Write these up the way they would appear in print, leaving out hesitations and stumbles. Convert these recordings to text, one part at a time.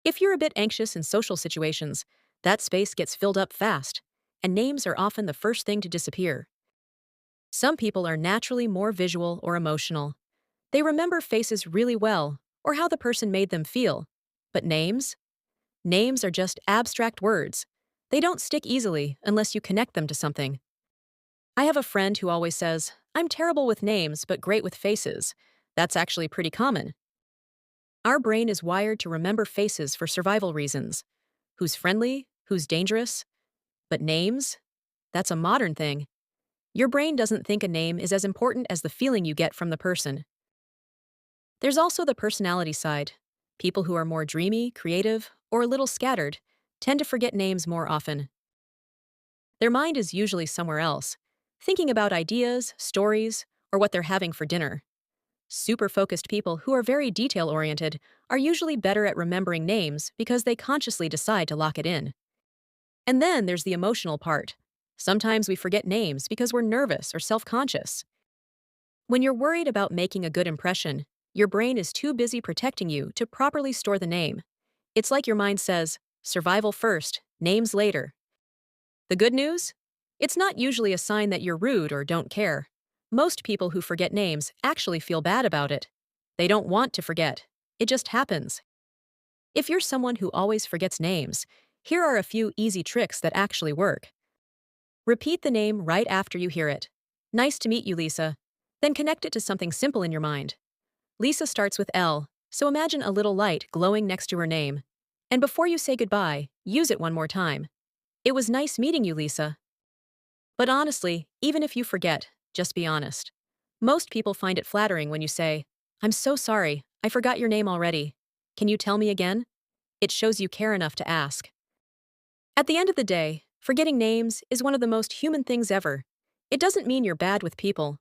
If you're a bit anxious in social situations, that space gets filled up fast, and names are often the first thing to disappear. Some people are naturally more visual or emotional. They remember faces really well, or how the person made them feel. But names? Names are just abstract words. They don't stick easily unless you connect them to something. I have a friend who always says, "I'm terrible with names, but great with faces." That's actually pretty common. Our brain is wired to remember faces for survival reasons. Who's friendly? Who's dangerous? But names? That's a modern thing. Your brain doesn't think a name is as important as the feeling you get from the person. There's also the personality side. People who are more dreamy, creative, or a little scattered tend to forget names more often. Their mind is usually somewhere else, thinking about ideas, stories, or what they're having for dinner. Super focused people who are very detail oriented are usually better at remembering names because they consciously decide to lock it in. And then there's the emotional part. Sometimes we forget names because we're nervous or self conscious. When you're worried about making a good impression, your brain is too busy protecting you to properly store the name. It's like your mind says, survival first, names later. The good news? It's not usually a sign that you're rude or don't care. Most people who forget names actually feel bad about it. They don't want to forget. It just happens. If you're someone who always forgets names, here are a few easy tricks that actually work. Repeat the name right after you hear it. Nice to meet you, Lisa. Then connect it to something simple in your mind. Lisa starts with L, so imagine a little light glowing next to her name. And before you say goodbye, use it one more time. It was nice meeting you, Lisa. But honestly, even if you forget, just be honest. Most people find it flattering when you say, "I'm so sorry, I forgot your name already. Can you tell me again?" It shows you care enough to ask. At the end of the day, forgetting names is one of the most human things ever. It doesn't mean you're bad with people.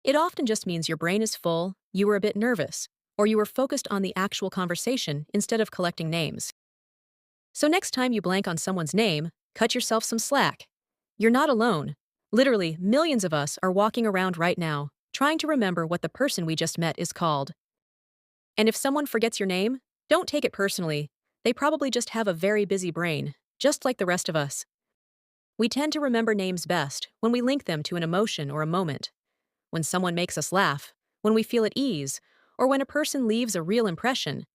It often just means your brain is full, you were a bit nervous, or you were focused on the actual conversation instead of collecting names. So next time you blank on someone's name, cut yourself some slack. You're not alone. Literally, millions of us are walking around right now, trying to remember what the person we just met is called. And if someone forgets your name, don't take it personally. They probably just have a very busy brain, just like the rest of us. We tend to remember names best when we link them to an emotion or a moment. When someone makes us laugh, when we feel at ease, or when a person leaves a real impression,